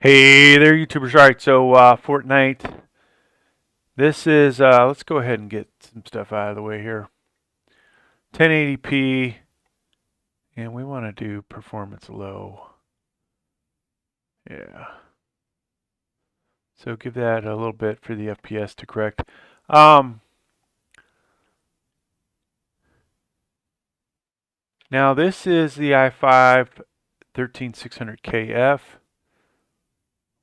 Hey there, YouTubers. All right, so FortNite. This is, let's go ahead and get some stuff out of the way here. 1080p, and we want to do performance low. Yeah. So give that a little bit for the FPS to correct. Now this is the i5-13600kf.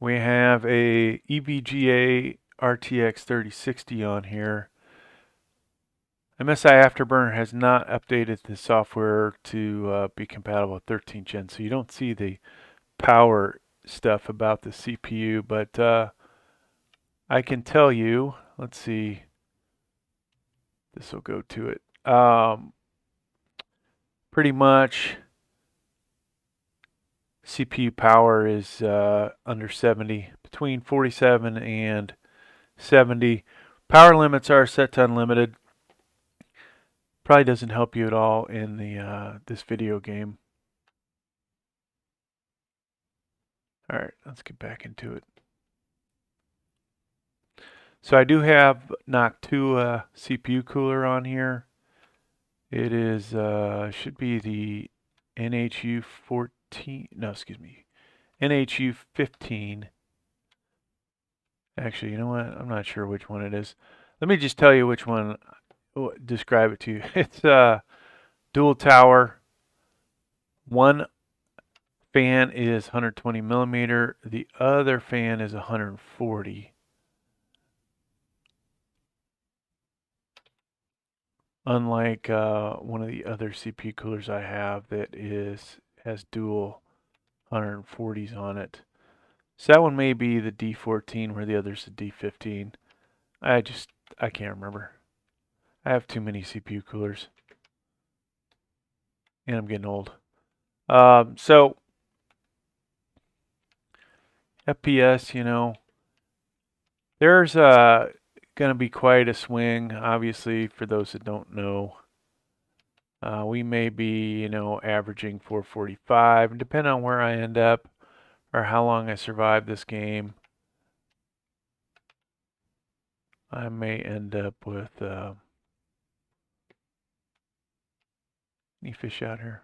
We have a EVGA RTX 3060 on here. MSI Afterburner has not updated the software to be compatible with 13 Gen, so you don't see the power stuff about the CPU, but I can tell you, let's see, this will go to it. Pretty much CPU power is under 70, between 47 and 70. Power limits are set to unlimited. Probably doesn't help you at all in the this video game. All right, let's get back into it. So I do have Noctua CPU cooler on here. It is should be the NHU 14. No, excuse me, NHU 15. Actually, you know what? I'm not sure which one it is. Let me just tell you which one. Describe it to you. It's dual tower. One fan is 120 millimeter. The other fan is 140. Unlike one of the other CPU coolers I have that has dual 140s on it. So that one may be the D14 where the other's the D15. I can't remember. I have too many CPU coolers. And I'm getting old. So FPS, there's going to be quite a swing, obviously, for those that don't know. We may be, averaging 445, and depending on where I end up or how long I survive this game, I may end up with any fish out here.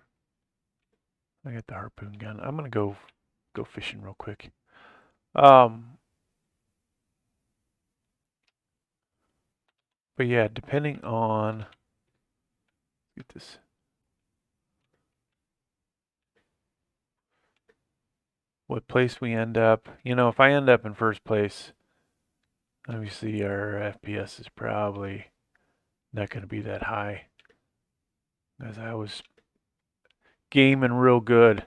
I got the harpoon gun. I'm gonna go fishing real quick. But yeah, depending on get this. What place we end up. If I end up in first place, obviously our FPS is probably not going to be that high. Because I was gaming real good.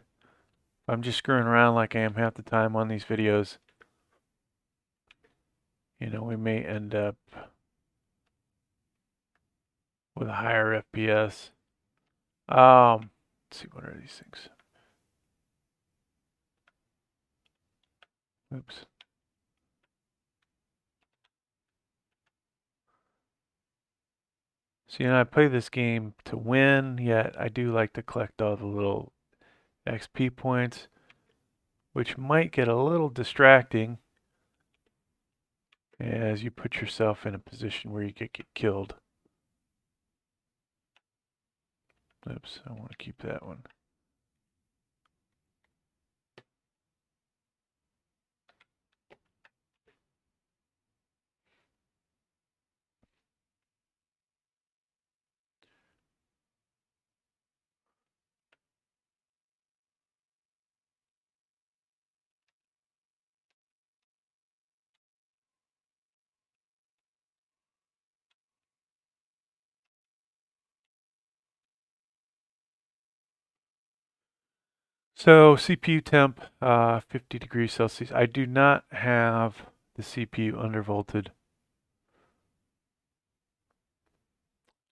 I'm just screwing around like I am half the time on these videos. We may end up with a higher FPS. Let's see, what are these things? Oops. So, I play this game to win, yet I do like to collect all the little XP points, which might get a little distracting as you put yourself in a position where you could get killed. Oops, I want to keep that one. So CPU temp, 50 degrees Celsius. I do not have the CPU undervolted.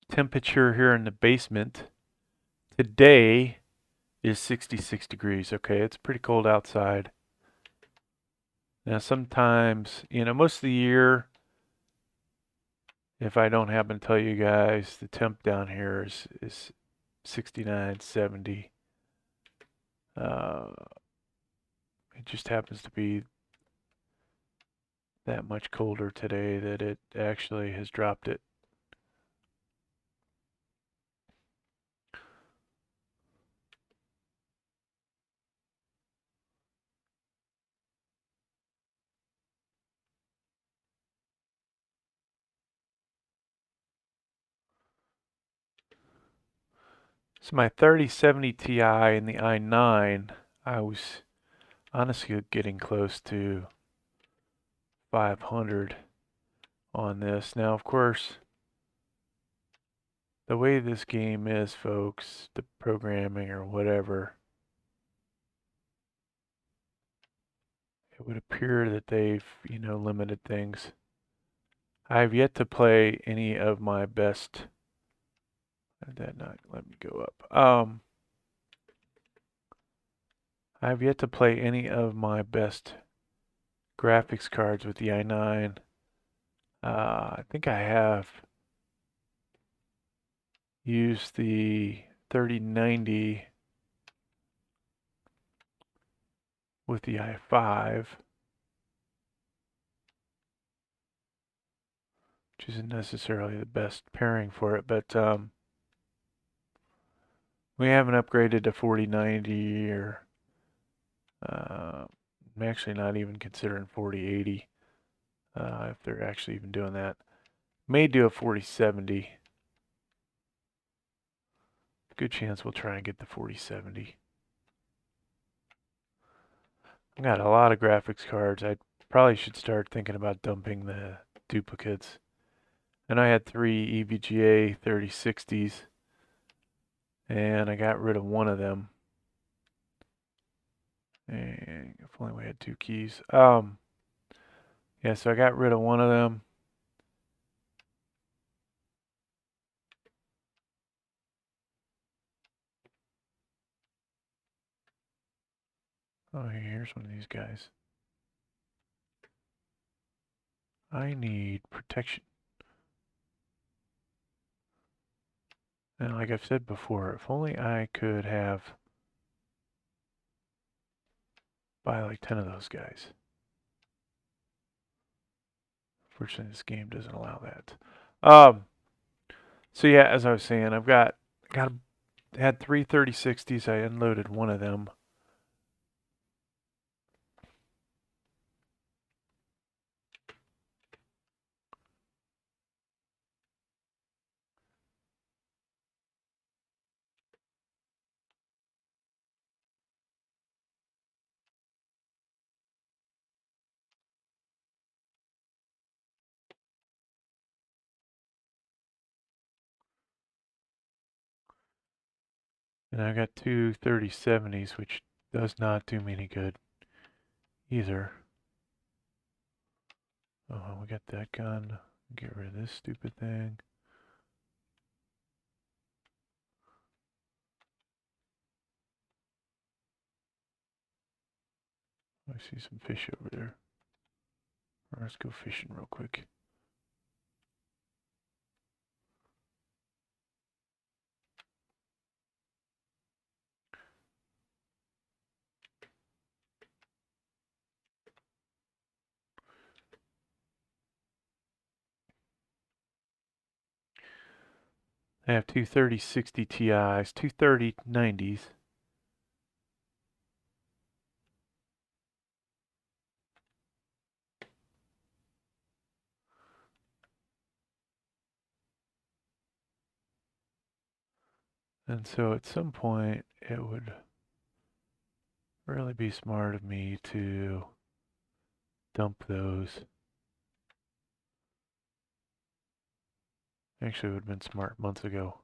Temperature here in the basement today is 66 degrees. Okay, it's pretty cold outside. Now sometimes, most of the year, if I don't happen to tell you guys, the temp down here is 69, 70. It just happens to be that much colder today that it actually has dropped it. So my 3070 Ti and the i9, I was honestly getting close to 500 on this. Now, of course, the way this game is, folks, the programming or whatever, it would appear that they've, limited things. I have yet to play any of my best. Did that not let me go up? I have yet to play any of my best graphics cards with the i9. I think I have used the 3090 with the i5, which isn't necessarily the best pairing for it, but we haven't upgraded to 4090 or I'm actually not even considering 4080 if they're actually even doing that. May do a 4070. Good chance we'll try and get the 4070. I've got a lot of graphics cards. I probably should start thinking about dumping the duplicates. And I had 3 EVGA 3060s, and I got rid of one of them. And if only we had 2 keys. Yeah, so I got rid of one of them. Oh, here's one of these guys. I need protection. And like I've said before, if only I could buy like 10 of those guys. Fortunately, this game doesn't allow that. So yeah, as I was saying, I've had 3 3060s. I unloaded one of them. And I got 2 3070s, which does not do me any good either. Oh, we got that gun. Get rid of this stupid thing. I see some fish over there. Let's go fishing real quick. I have 2 3060 Ti's, 2 3090s. And so at some point, it would really be smart of me to dump those. Actually, it would have been smart months ago.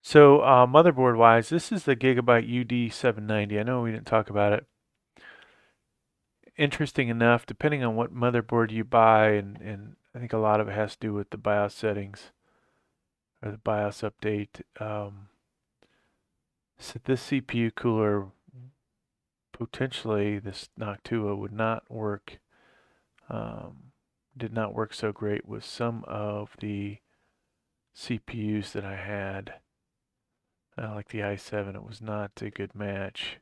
So motherboard wise, this is the Gigabyte UD790. I know we didn't talk about it. interesting enough, depending on what motherboard you buy, and I think a lot of it has to do with the BIOS settings or the BIOS update. So this CPU cooler, potentially this Noctua, would not work, did not work so great with some of the CPUs that I had. Like the i7, it was not a good match.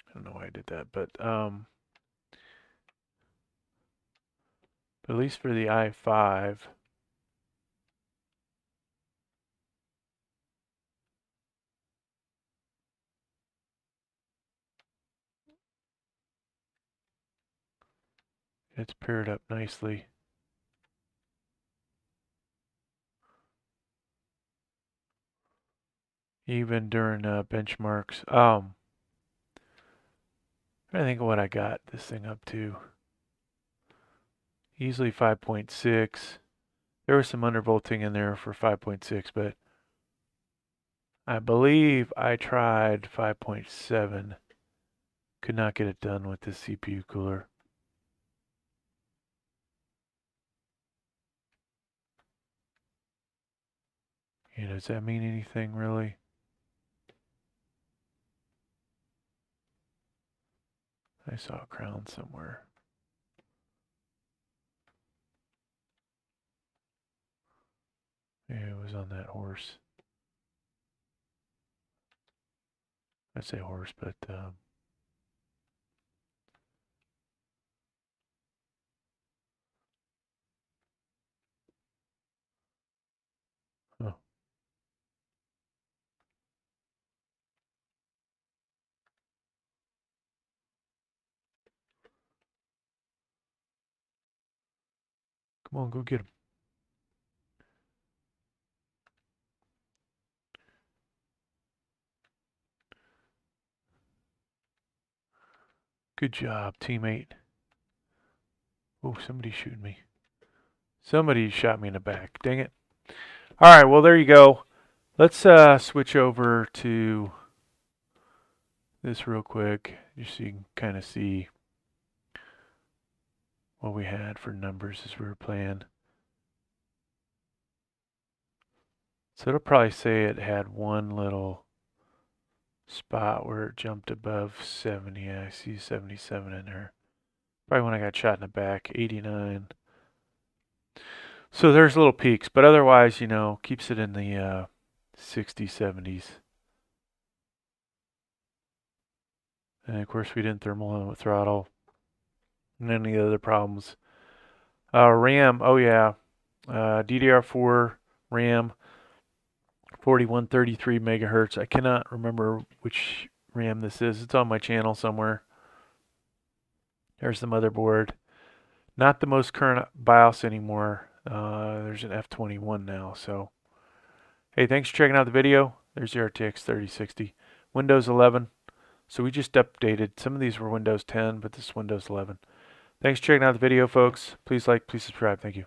I don't know why I did that, but at least for the i5, it's paired up nicely. Even during benchmarks. I think what I got this thing up to. Easily 5.6. There was some undervolting in there for 5.6, but I believe I tried 5.7. Could not get it done with this CPU cooler. Does that mean anything really? I saw a crown somewhere. Yeah, it was on that horse. I say horse, but oh. Come on, go get him. Good job, teammate. Oh, somebody's shooting me. Somebody shot me in the back. Dang it. All right, well, there you go. Let's switch over to this real quick, just so you can kind of see what we had for numbers as we were playing. So it'll probably say it had one little spot where it jumped above 70. Yeah, I see 77 in there. Probably when I got shot in the back, 89. So there's little peaks, but otherwise, keeps it in the 60s, 70s. And of course, we didn't thermal throttle. And any other problems. RAM, oh yeah. DDR4 RAM, 4133 megahertz. I cannot remember which RAM this is. It's on my channel somewhere. There's the motherboard. Not the most current BIOS anymore. There's an F21 now. So, hey, thanks for checking out the video. There's the RTX 3060. Windows 11. So we just updated. Some of these were Windows 10, but this is Windows 11. Thanks for checking out the video, folks. Please like, please subscribe. Thank you.